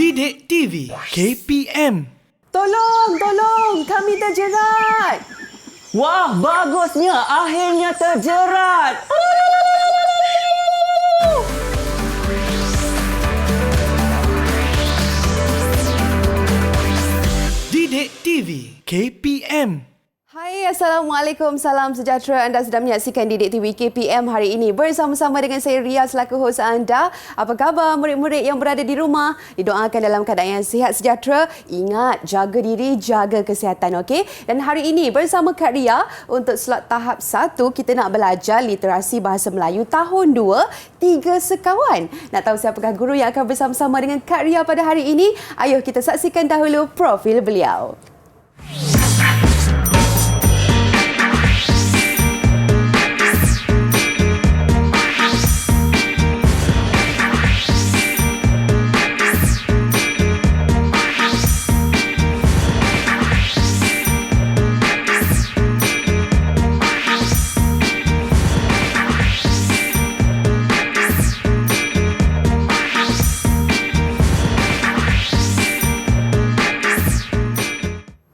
Didik TV KPM. Tolong, kami terjerat. Wah, bagusnya. Akhirnya terjerat. Didik TV KPM. Hai, Assalamualaikum, salam sejahtera. Anda sedang menyaksikan Didik TV KPM hari ini bersama-sama dengan saya Ria selaku hos anda. Apa khabar murid-murid yang berada di rumah? Didoakan dalam keadaan yang sihat sejahtera. Ingat, jaga diri, jaga kesihatan, okey? Dan hari ini bersama Kak Ria untuk slot tahap 1 kita nak belajar literasi bahasa Melayu tahun 2, 3 sekawan. Nak tahu siapakah guru yang akan bersama-sama dengan Kak Ria pada hari ini? Ayuh kita saksikan dahulu profil beliau.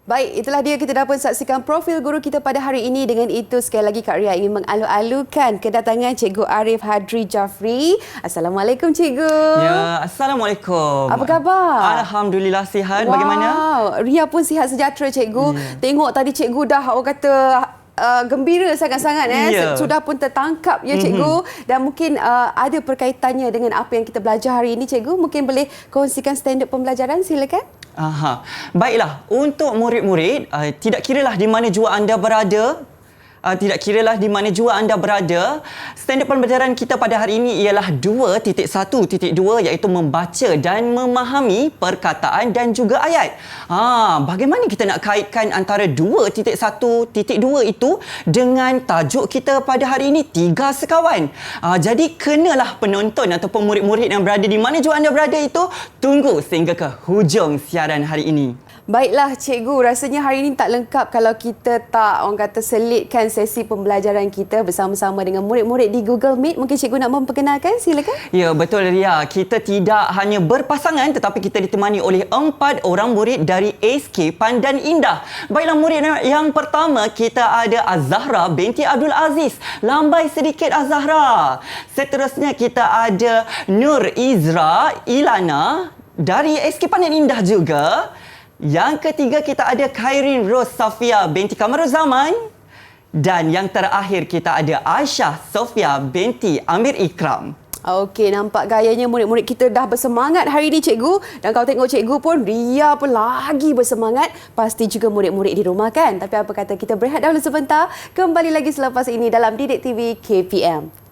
Baik, itulah dia kita dapat saksikan profil guru kita pada hari ini. Dengan itu, sekali lagi Kak Ria ingin mengalu-alukan kedatangan Cikgu Arif Hadri Jafri. Assalamualaikum, Cikgu. Ya, Assalamualaikum. Apa khabar? Alhamdulillah sihat. Wow. Bagaimana? Ria pun sihat sejahtera, Cikgu. Tengok tadi Cikgu dah orang kata gembira sangat-sangat. Sudah pun tertangkap ya, Cikgu. Dan mungkin ada perkaitannya dengan apa yang kita belajar hari ini, Cikgu. Mungkin boleh kongsikan standard pembelajaran, silakan. Baiklah, untuk murid-murid, tidak kiralah di mana jua anda berada, standard pembelajaran kita pada hari ini ialah 2.1.2 iaitu membaca dan memahami perkataan dan juga ayat. Bagaimana kita nak kaitkan antara 2.1.2 itu dengan tajuk kita pada hari ini, 3 sekawan. Jadi kenalah penonton ataupun murid-murid yang berada di mana jua anda berada itu tunggu sehingga ke hujung siaran hari ini. Baiklah, Cikgu. Rasanya hari ini tak lengkap kalau kita tak, orang kata, selitkan sesi pembelajaran kita bersama-sama dengan murid-murid di Google Meet. Mungkin Cikgu nak memperkenalkan, silakan. Ya, betul Ria. Kita tidak hanya berpasangan tetapi kita ditemani oleh 4 orang murid dari SK Pandan Indah. Baiklah, murid yang pertama kita ada Az-Zahra binti Abdul Aziz. Lambai sedikit Az-Zahra. Seterusnya kita ada Nur Izra Ilana dari SK Pandan Indah juga. Yang ketiga kita ada Khairin Ros Safia binti Kamaruzzaman. Dan yang terakhir kita ada Aisyah Sofia binti Amir Ikram. Okey, nampak gayanya murid-murid kita dah bersemangat hari ini, Cikgu. Dan kalau tengok Cikgu pun, Ria pun lagi bersemangat. Pasti juga murid-murid di rumah kan? Tapi apa kata kita berehat dahulu sebentar. Kembali lagi selepas ini dalam Didik TV KPM.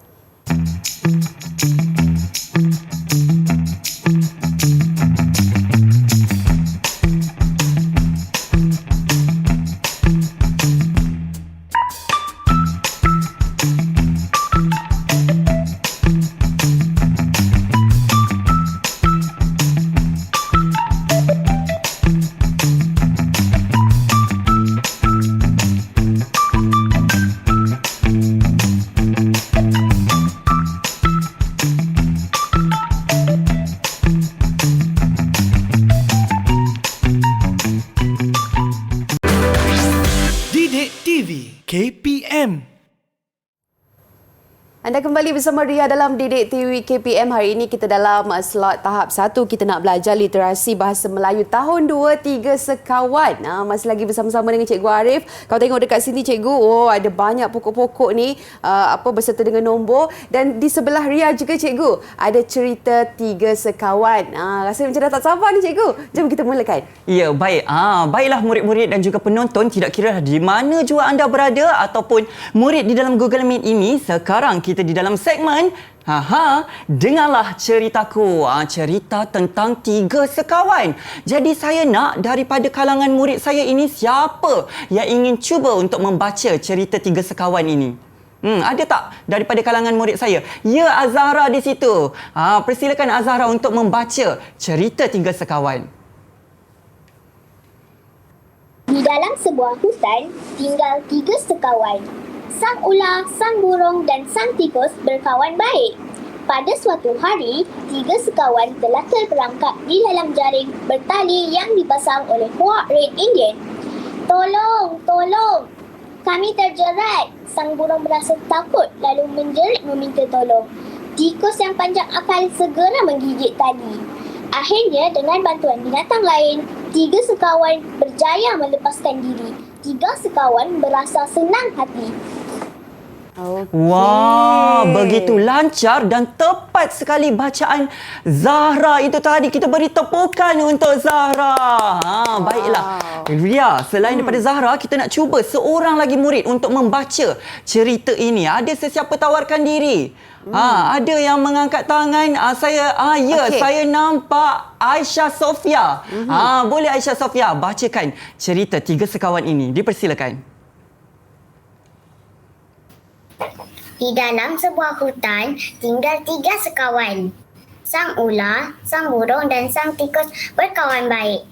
KPM. Anda kembali bersama Ria dalam Didik TV KPM. Hari ini kita dalam slot tahap 1. Kita nak belajar literasi bahasa Melayu tahun 2, 3 sekawan. Masih lagi bersama-sama dengan Cikgu Arif. Kalau tengok dekat sini, Cikgu, ada banyak pokok-pokok ni berserta dengan nombor. Dan di sebelah Ria juga, Cikgu, ada cerita 3 sekawan. Rasanya macam dah tak sabar ni, Cikgu. Jom kita mulakan. Ya, baik. Baiklah murid-murid dan juga penonton, tidak kira di mana jua anda berada ataupun murid di dalam Google Meet ini, sekarang kita di dalam segmen dengarlah ceritaku. Cerita tentang 3 sekawan. Jadi saya nak daripada kalangan murid saya ini, siapa yang ingin cuba untuk membaca cerita 3 sekawan ini? Ada tak daripada kalangan murid saya? Ya, Azahra di situ. Persilakan Azahra untuk membaca cerita 3 sekawan. Di dalam sebuah hutan tinggal 3 sekawan. Sang ular, sang burung dan sang tikus berkawan baik. Pada suatu hari, 3 sekawan telah terperangkap di dalam jaring bertali yang dipasang oleh puak Red Indian. Tolong, tolong! Kami terjerat. Sang burung merasa takut lalu menjerit meminta tolong. Tikus yang panjang akal segera menggigit tali. Akhirnya dengan bantuan binatang lain, 3 sekawan berjaya melepaskan diri. 3 sekawan berasa senang hati. Wah, begitu lancar dan tepat sekali bacaan Zahra itu tadi. Kita beri tepukan untuk Zahra. Baiklah. Ria, selain daripada Zahra, kita nak cuba seorang lagi murid untuk membaca cerita ini. Ada sesiapa tawarkan diri? Ada yang mengangkat tangan. Saya nampak Aisyah Sofia. Boleh Aisyah Sofia bacakan cerita 3 sekawan ini. Dipersilakan. Di dalam sebuah hutan, tinggal 3 sekawan. Sang ular, sang burung dan sang tikus berkawan baik.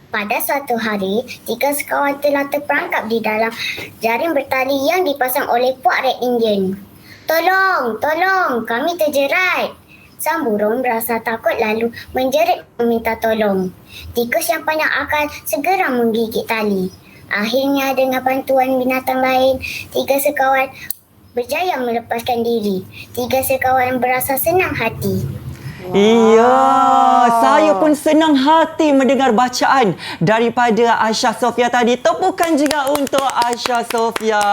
Pada suatu hari, 3 sekawan telah terperangkap di dalam jaring bertali yang dipasang oleh puak Red Indian. Tolong, tolong, kami terjerat. Sang burung berasa takut lalu menjerit meminta tolong. Tikus yang panjang akal segera menggigit tali. Akhirnya dengan bantuan binatang lain, 3 sekawan berjaya melepaskan diri. 3 sekawan berasa senang hati. Iya, saya pun senang hati mendengar bacaan daripada Aisyah Sofia tadi. Tepukan juga untuk Aisyah Sofia.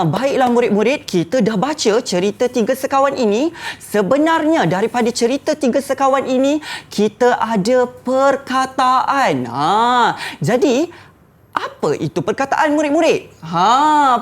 Baiklah murid-murid, kita dah baca cerita 3 sekawan ini. Sebenarnya daripada cerita 3 sekawan ini, kita ada perkataan. Jadi, apa itu perkataan murid-murid?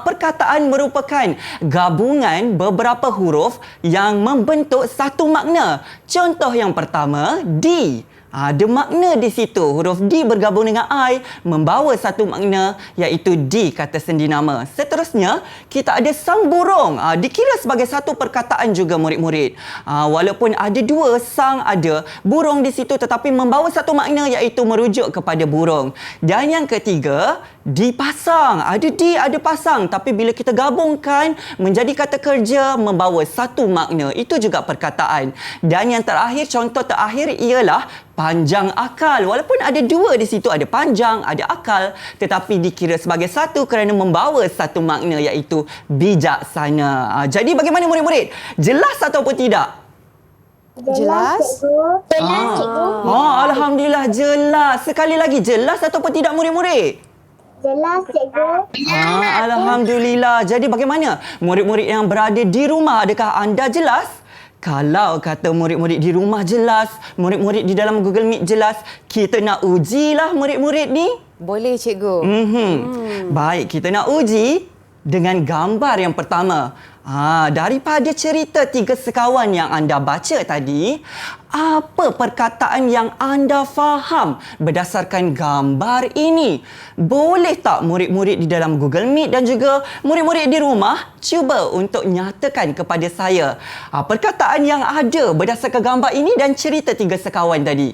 Perkataan merupakan gabungan beberapa huruf yang membentuk satu makna. Contoh yang pertama, D. Ada makna di situ. Huruf D bergabung dengan I membawa satu makna iaitu D kata sendi nama. Seterusnya, kita ada sang burung. Dikira sebagai satu perkataan juga murid-murid. Walaupun ada 2 sang ada burung di situ tetapi membawa satu makna iaitu merujuk kepada burung. Dan yang ketiga, dipasang. Ada D, ada pasang. Tapi bila kita gabungkan menjadi kata kerja membawa satu makna. Itu juga perkataan. Dan yang terakhir, contoh terakhir ialah panjang akal. Walaupun ada 2 di situ, ada panjang, ada akal, tetapi dikira sebagai satu kerana membawa satu makna iaitu bijaksana. Jadi bagaimana murid-murid? Jelas ataupun tidak? Jelas? Jelas, cikgu. Alhamdulillah jelas. Sekali lagi, jelas ataupun tidak murid-murid? Jelas, cikgu. Alhamdulillah. Jadi bagaimana murid-murid yang berada di rumah? Adakah anda jelas? Kalau kata murid-murid di rumah jelas, murid-murid di dalam Google Meet jelas, kita nak ujilah murid-murid ni. Boleh, cikgu. Baik, kita nak uji dengan gambar yang pertama. Daripada cerita 3 sekawan yang anda baca tadi, apa perkataan yang anda faham berdasarkan gambar ini? Boleh tak murid-murid di dalam Google Meet dan juga murid-murid di rumah cuba untuk nyatakan kepada saya perkataan yang ada berdasarkan gambar ini dan cerita 3 sekawan tadi?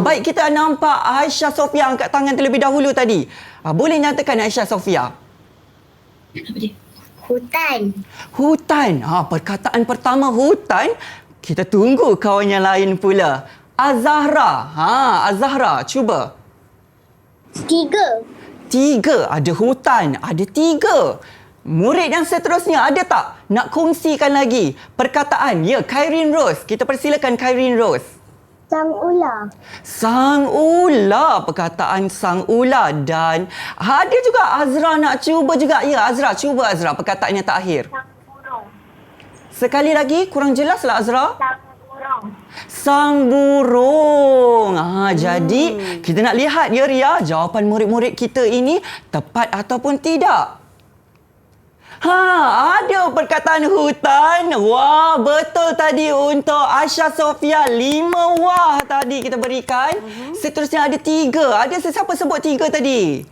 Baik, kita nampak Aisyah Sofia angkat tangan terlebih dahulu tadi. Boleh nyatakan Aisyah Sofia? Hutan. Hutan. Perkataan pertama hutan. Kita tunggu kawan yang lain pula. Azahra. Azahra, cuba. 3. 3. Ada hutan. Ada 3. Murid yang seterusnya ada tak nak kongsikan lagi perkataan? Ya, Khairin Rose. Kita persilakan Khairin Rose. Sang ular. Sang ular, perkataan sang ular. Dan ada juga Azra nak cuba juga. Ya, Azra, cuba Azra perkataan yang terakhir. Sang burung. Sekali lagi, kurang jelas lah Azra. Sang burung. Sang burung. Jadi, kita nak lihat ya Ria, jawapan murid-murid kita ini tepat ataupun tidak. Ada perkataan hutan. Wah, betul tadi untuk Aisyah Sofia. 5 wah tadi kita berikan. Seterusnya ada 3. Ada sesiapa sebut 3 tadi?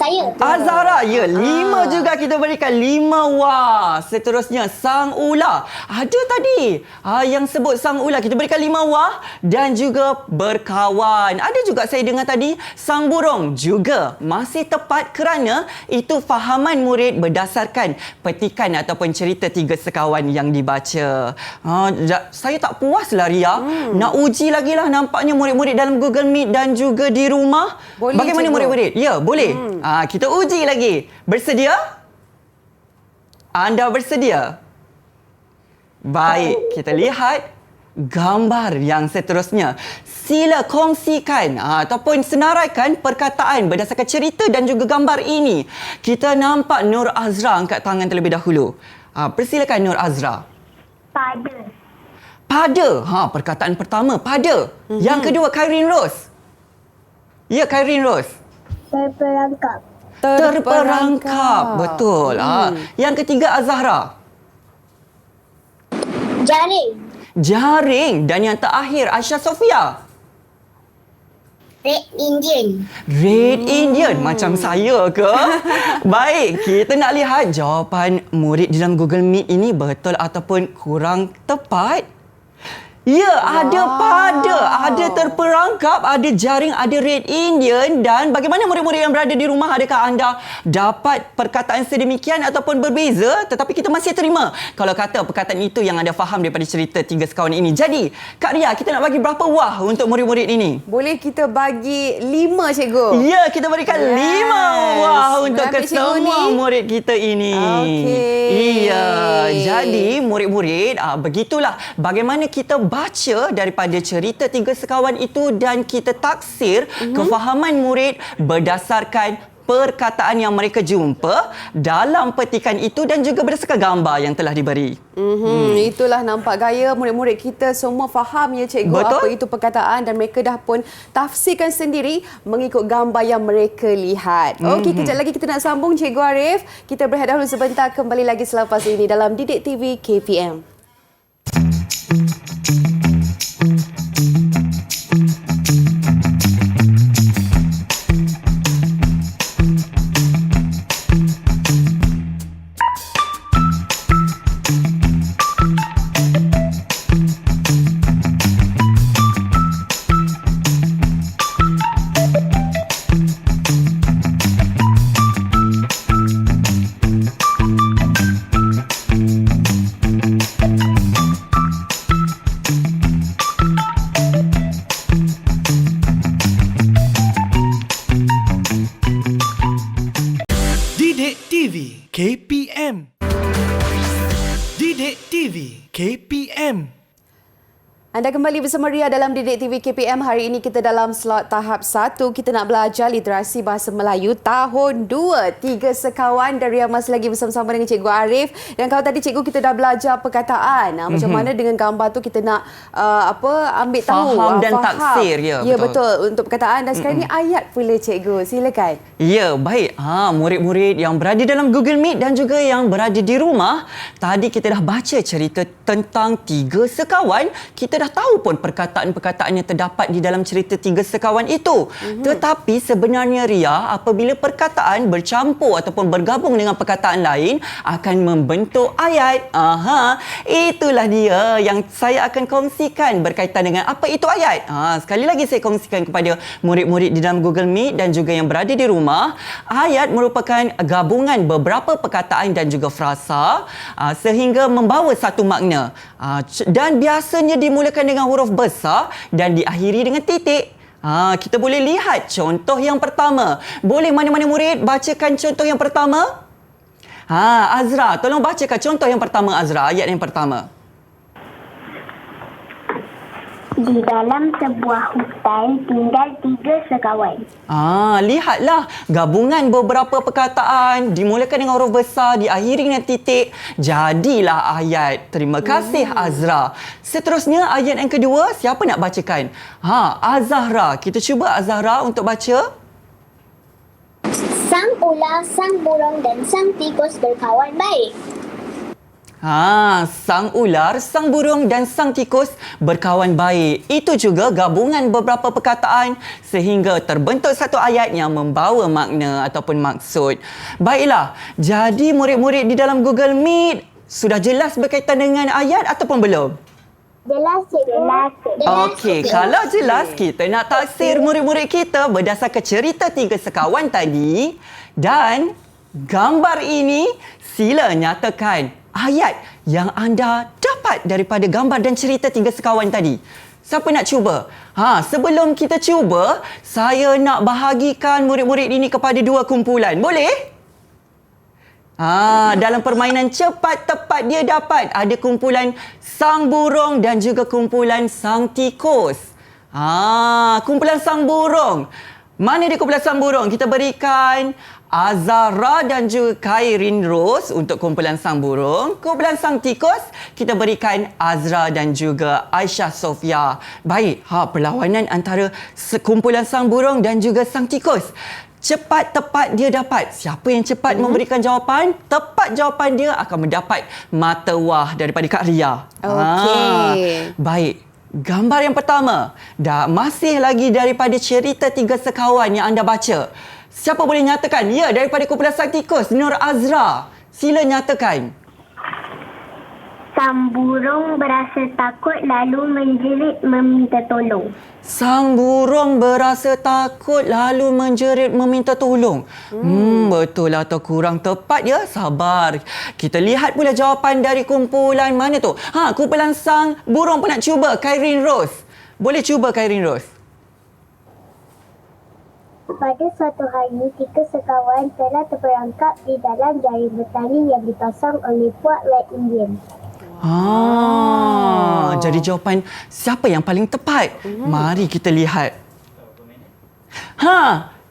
Saya. Azahra, ya, 5 juga kita berikan 5. Wah, seterusnya sang ular. Ada tadi yang sebut sang ular, kita berikan 5 wah dan juga berkawan. Ada juga saya dengar tadi sang burung juga masih tepat kerana itu fahaman murid berdasarkan petikan ataupun cerita 3 sekawan yang dibaca. Saya tak puas lah Ria. Nak uji lagi lah nampaknya murid-murid dalam Google Meet dan juga di rumah. Boleh, Bagaimana cikgu? murid-murid? Ya, boleh. Kita uji lagi. Bersedia? Anda bersedia? Baik, kita lihat gambar yang seterusnya. Sila kongsikan ataupun senaraikan perkataan berdasarkan cerita dan juga gambar ini. Kita nampak Nur Azra angkat tangan terlebih dahulu. Persilakan Nur Azra. Pada. Pada. Perkataan pertama, pada. Yang kedua, Khairin Ros. Ya, Khairin Ros. Terperangkap. Terperangkap. Betul. Yang ketiga, Azahra. Jaring. Jaring. Dan yang terakhir, Aisyah Sofia. Red Indian. Red Indian. Macam saya ke? Baik, kita nak lihat jawapan murid dalam Google Meet ini betul ataupun kurang tepat. Ya, ada pada, ada terperangkap, ada jaring, ada Red Indian. Dan bagaimana murid-murid yang berada di rumah? Adakah anda dapat perkataan sedemikian ataupun berbeza? Tetapi kita masih terima kalau kata perkataan itu yang anda faham daripada cerita 3 sekawan ini. Jadi, Kak Ria, kita nak bagi berapa wah untuk murid-murid ini? Boleh kita bagi 5, cikgu? Ya, kita berikan 5 wah untuk Berapa, ke cikgu semua ni? murid kita ini. Okey. Iya, jadi murid-murid, begitulah bagaimana kita baca daripada cerita 3 sekawan itu dan kita taksir kefahaman murid berdasarkan perkataan yang mereka jumpa dalam petikan itu dan juga berdasarkan gambar yang telah diberi. Itulah nampak gaya murid-murid kita semua faham ya cikgu. Betul. Apa itu perkataan dan mereka dah pun tafsirkan sendiri mengikut gambar yang mereka lihat. Okey, kejap lagi kita nak sambung Cikgu Arif. Kita berehat dahulu sebentar, kembali lagi selepas ini dalam Didik TV KPM. Didik TV KPM. Didik TV KPM. Anda kembali bersama Ria dalam Didik TV KPM. Hari ini kita dalam slot tahap 1. Kita nak belajar literasi bahasa Melayu tahun 2. 3 sekawan dan Ria masih lagi bersama-sama dengan Cikgu Arif. Dan kalau tadi Cikgu kita dah belajar perkataan. Macam mana dengan gambar tu kita nak ambil tahu. Faham dan taksir. Ya, betul. Untuk perkataan. Dan sekarang ni ayat pula Cikgu. Silakan. Ya, baik. Murid-murid yang berada dalam Google Meet dan juga yang berada di rumah, tadi kita dah baca cerita tentang 3 sekawan. Kita dah tahu pun perkataan-perkataan yang terdapat di dalam cerita 3 sekawan itu. Tetapi sebenarnya Ria, apabila perkataan bercampur ataupun bergabung dengan perkataan lain akan membentuk ayat. Itulah dia yang saya akan kongsikan berkaitan dengan apa itu ayat. Sekali lagi saya kongsikan kepada murid-murid di dalam Google Meet dan juga yang berada di rumah. Ayat merupakan gabungan beberapa perkataan dan juga frasa sehingga membawa satu makna. Dan biasanya dimulakan dengan huruf besar dan diakhiri dengan titik. Kita boleh lihat contoh yang pertama. Boleh mana-mana murid bacakan contoh yang pertama? Azra, tolong bacakan contoh yang pertama Azra, ayat yang pertama. Di dalam sebuah hutan tinggal 3 sekawan. Lihatlah gabungan beberapa perkataan dimulakan dengan huruf besar, diakhiri dengan titik. Jadilah ayat. Terima kasih Azra. Seterusnya ayat yang kedua, siapa nak bacakan? Azahra. Kita cuba Azahra untuk baca. Sang ular, sang burung dan sang tikus berkawan baik. Sang ular, sang burung dan sang tikus berkawan baik. Itu juga gabungan beberapa perkataan sehingga terbentuk satu ayat yang membawa makna ataupun maksud. Baiklah, jadi murid-murid di dalam Google Meet sudah jelas berkaitan dengan ayat ataupun belum? Jelas, cikgu. Okey, kalau jelas kita nak taksir murid-murid kita berdasarkan cerita tiga sekawan tadi dan gambar ini, sila nyatakan ayat yang anda dapat daripada gambar dan cerita tiga sekawan tadi. Siapa nak cuba? Sebelum kita cuba, saya nak bahagikan murid-murid ini kepada dua kumpulan. Boleh? Dalam permainan cepat tepat dia dapat ada kumpulan sang burung dan juga kumpulan sang tikus. Kumpulan sang burung. Mana dia kumpulan sang burung? Kita berikan Azahra dan juga Khairin Rose untuk kumpulan sang burung. Kumpulan sang tikus, kita berikan Azra dan juga Aisyah Sofia. Baik, perlawanan antara kumpulan sang burung dan juga sang tikus. Cepat tepat dia dapat. Siapa yang cepat memberikan jawapan, tepat jawapan dia akan mendapat mata wah daripada Kak Ria. Okey. Baik. Gambar yang pertama, masih lagi daripada cerita tiga sekawan yang anda baca. Siapa boleh nyatakan? Ya, daripada kumpulan sang tikus, Nur Azra. Sila nyatakan. Sang burung berasa takut lalu menjerit meminta tolong. Sang burung berasa takut lalu menjerit meminta tolong. Betul atau kurang tepat ya? Sabar. Kita lihat pula jawapan dari kumpulan mana tu? Kumpulan sang burung pun nak cuba. Khairin Rose. Boleh cuba Khairin Rose? Pada suatu hari, tiga sekawan telah terperangkap di dalam jaring bertali yang dipasang oleh puak Red Indian. Jadi jawapan siapa yang paling tepat? Mari kita lihat.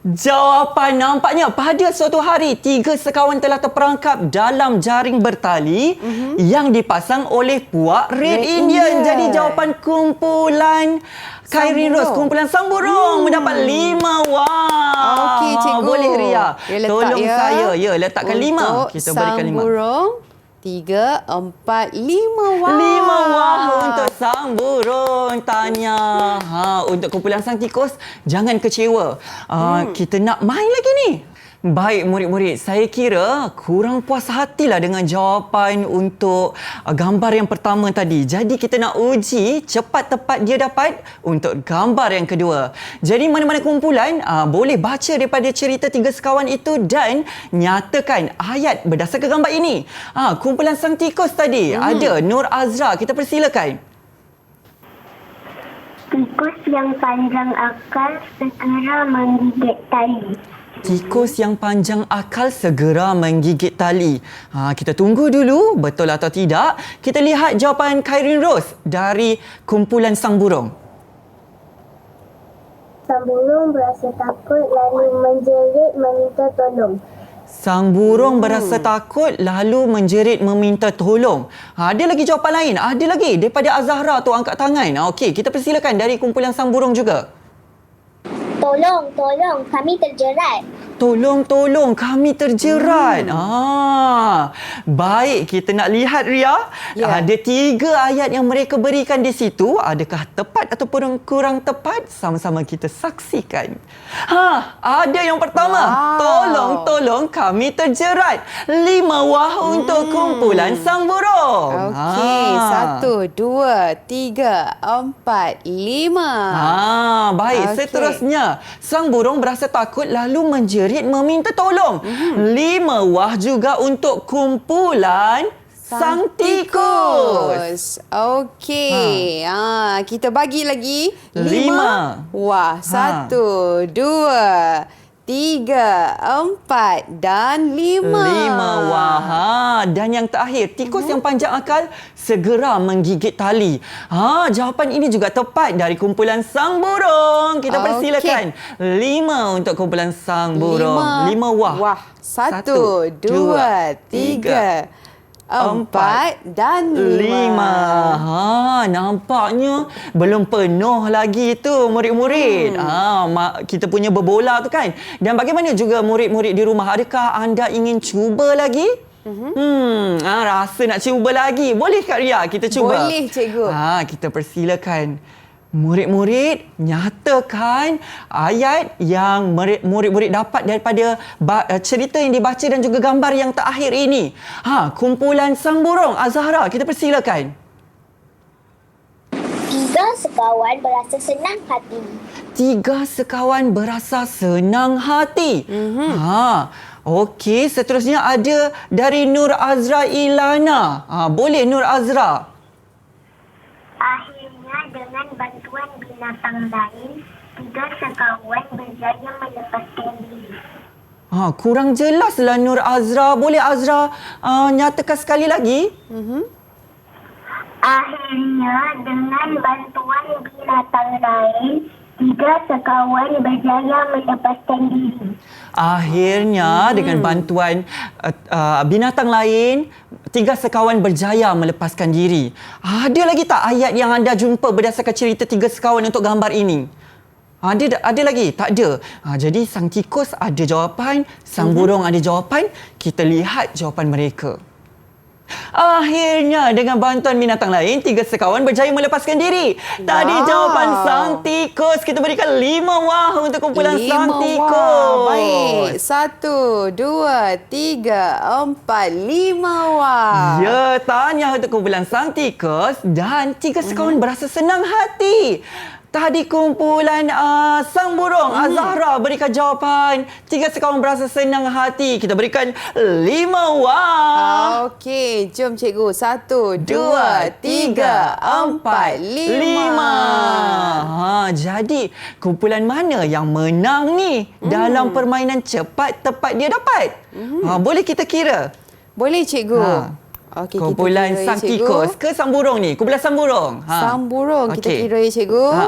Jawapan nampaknya pada suatu hari tiga sekawan telah terperangkap dalam jaring bertali yang dipasang oleh puak Red Indian. Jadi jawapan kumpulan Khairin Rose, kumpulan sang burung mendapat 5 wah. Okey, cikgu. Boleh Ria. Tolong ya. saya. Ya, letakkan 5. Kita berikan 5. Sang burung 3, 4, 5 wah. 5 wah untuk sang burung. Tanya. Untuk kumpulan sang tikus, jangan kecewa. Kita nak main lagi ni. Baik murid-murid, saya kira kurang puas hatilah dengan jawapan untuk gambar yang pertama tadi. Jadi kita nak uji cepat tepat dia dapat untuk gambar yang kedua. Jadi mana-mana kumpulan boleh baca daripada cerita tiga sekawan itu dan nyatakan ayat berdasarkan gambar ini. Kumpulan sang tikus tadi ada Nur Azra, kita persilakan. Tikus yang panjang akal segera menggigit tali. Tikus yang panjang akal segera menggigit tali. Kita tunggu dulu, betul atau tidak. Kita lihat jawapan Khairin Rose dari kumpulan sang burung. Sang burung berasa takut lalu menjerit meminta tolong. Sang burung berasa takut lalu menjerit meminta tolong. Ada lagi jawapan lain? Ada lagi daripada Azahra tu angkat tangan. Okey, kita persilakan dari kumpulan sang burung juga. Tolong, kami terjerat. Tolong, kami terjerat. Baik, kita nak lihat Ria. Ya. Ada 3 ayat yang mereka berikan di situ. Adakah tepat ataupun kurang tepat? Sama-sama kita saksikan. Ada yang pertama. Tolong, kami terjerat. 5 wah untuk kumpulan sang burung. Okey, 1, 2, 3, 4, 5. Baik, Okey. seterusnya. Sang burung berasa takut lalu menjerit meminta tolong. 5 wah juga untuk kumpulan sang tikus. Okey. Kita bagi lagi 5. Wah, 1, 2, 3, 4 dan 5. 5 wah. Dan yang terakhir, tikus yang panjang akal segera menggigit tali. Jawapan ini juga tepat dari kumpulan sang burung. Kita persilakan. 5 untuk kumpulan sang burung. 5 wah. Wah. 1, 2, 3, 4 dan 5. Nampaknya belum penuh lagi tu murid-murid. Kita punya berbola tu kan. Dan bagaimana juga murid-murid di rumah? Adakah anda ingin cuba lagi? Rasa nak cuba lagi. Boleh Kak Ria kita cuba? Boleh, cikgu. Kita persilakan. Murid-murid, nyatakan ayat yang murid-murid dapat daripada cerita yang dibaca dan juga gambar yang terakhir ini. Kumpulan Sang Burung. Azahra, kita persilakan. 3 sekawan berasa senang hati. 3 sekawan berasa senang hati. Okey, seterusnya ada dari Nur Azra Ilana. Boleh Nur Azra. Akhirnya dengan bantuan binatang lain, 3 sekawan berjaya melepaskan diri. Kurang jelaslah Nur Azra. Boleh Azra nyatakan sekali lagi? Akhirnya dengan bantuan binatang lain, 3 sekawan berjaya melepaskan diri. Akhirnya dengan bantuan binatang lain, 3 sekawan berjaya melepaskan diri. Ada lagi tak ayat yang anda jumpa berdasarkan cerita 3 sekawan untuk gambar ini? Ada lagi? Tak ada. Jadi sang tikus ada jawapan, sang burung ada jawapan. Kita lihat jawapan mereka. Akhirnya dengan bantuan binatang lain, 3 sekawan berjaya melepaskan diri. Tadi jawapan sang tikus. Kita berikan 5 wah untuk kumpulan sang tikus. Baik. 1, 2, 3, 4, 5 wah. Ya, tahniah untuk kumpulan sang tikus dan 3 sekawan berasa senang hati. Tadi kumpulan Sang Burung, Azahra berikan jawapan. 3 sekawan berasa senang hati. Kita berikan 5 wah. Okey, jom cikgu. 1, 2, 3, 4, 5. Jadi kumpulan mana yang menang ni dalam permainan cepat tepat dia dapat? Boleh kita kira? Boleh cikgu. Okey, kumpulan kita kira, sang tikus ke sang burung ni? Kumpulan sang burung. Sang burung kita Okey. kira ya cikgu.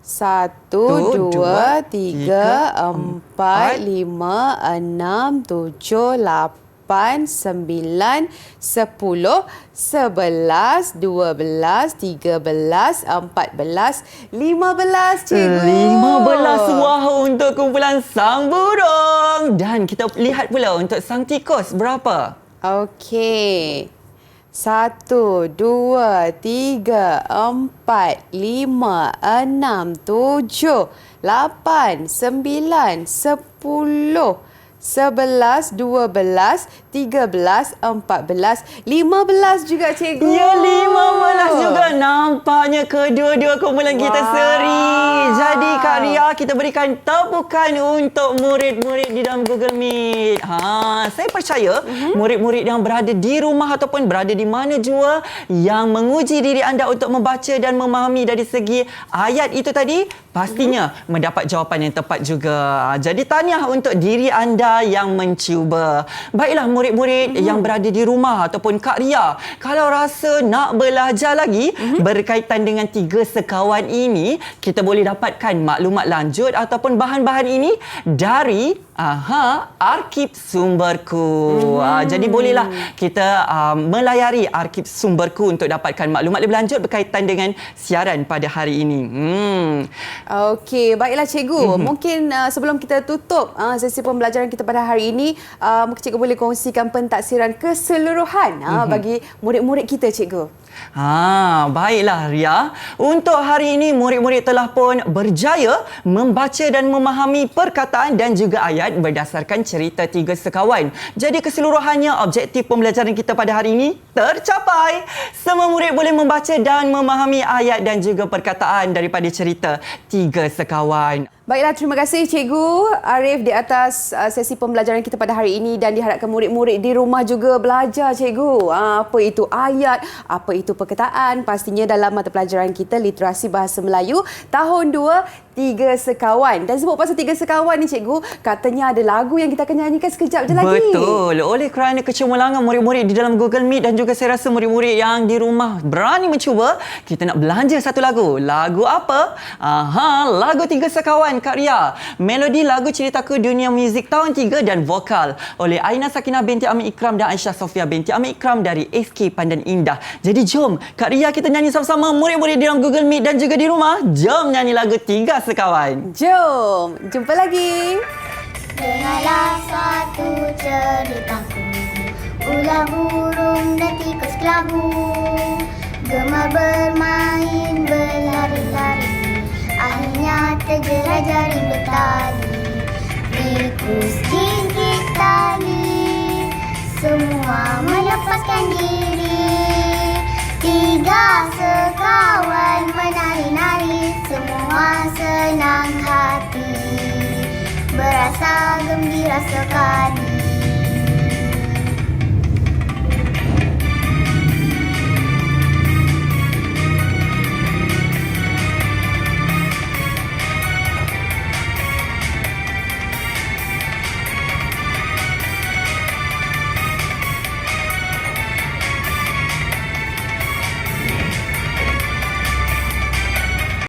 1, 2, 3, 4, 5, 6, 7, 8, 9, 10, 11, 12, 13, 14, 15 cikgu. 15 wah untuk kumpulan sang burung. Dan kita lihat pula untuk sang tikus berapa? Okey. 1, 2, 3, 4, 5, 6, 7, 8, 9, 10, 11, 12, 13, 14, 15 juga cikgu. Ya, 15 juga. Nampaknya kedua-dua kumpulan kita seri. Jadi Kak Ria, kita berikan tepukan untuk murid-murid di dalam Google Meet. Saya percaya murid-murid yang berada di rumah ataupun berada di mana jua yang menguji diri anda untuk membaca dan memahami dari segi ayat itu tadi, pastinya mendapat jawapan yang tepat juga. Jadi tahniah untuk diri anda yang mencuba. Baiklah murid-murid yang berada di rumah ataupun Kak Ria, kalau rasa nak belajar lagi berkaitan dengan 3 sekawan ini, kita boleh dapatkan maklumat lanjut ataupun bahan-bahan ini dari Arkib Sumberku. Jadi bolehlah kita melayari Arkib Sumberku untuk dapatkan maklumat lebih lanjut berkaitan dengan siaran pada hari ini. Okey, baiklah cikgu. Mungkin sebelum kita tutup sesi pembelajaran kita pada hari ini, mungkin cikgu boleh kongsikan pentaksiran keseluruhan bagi murid-murid kita cikgu. Baiklah Ria. Untuk hari ini murid-murid telah pun berjaya membaca dan memahami perkataan dan juga ayat berdasarkan cerita 3 sekawan. Jadi keseluruhannya objektif pembelajaran kita pada hari ini tercapai. Semua murid boleh membaca dan memahami ayat dan juga perkataan daripada cerita 3 sekawan. Baiklah, terima kasih Cikgu Arif di atas sesi pembelajaran kita pada hari ini dan diharapkan murid-murid di rumah juga belajar Cikgu. Apa itu ayat, apa itu perkataan, pastinya dalam mata pelajaran kita Literasi Bahasa Melayu tahun 2, 3 sekawan. Dan sebab pasal 3 sekawan ni Cikgu, katanya ada lagu yang kita akan nyanyikan sekejap je lagi. Betul. Oleh kerana kecemerlangan murid-murid di dalam Google Meet dan juga saya rasa murid-murid yang di rumah berani mencuba, kita nak belanja satu lagu. Lagu apa? Lagu 3 sekawan Kak Ria. Melodi lagu Ceritaku Dunia Muzik tahun 3 dan vokal oleh Aina Sakinah binti Amir Ikram dan Aisyah Sofia binti Amir Ikram dari SK Pandan Indah. Jadi jom Kak Ria kita nyanyi sama-sama murid-murid di dalam Google Meet dan juga di rumah. Jom nyanyi lagu 3 sekawan. Jom, jumpa lagi. Dengarlah satu ceritaku Ular, burung dan tikus kelabu gemar bermain berlari-lari. Akhirnya terjerat jaring bertali. Tikus gigit tali, semua melepaskan diri. Tiga sekawan menari-nari, semua senang hati, berasa gembira sekali.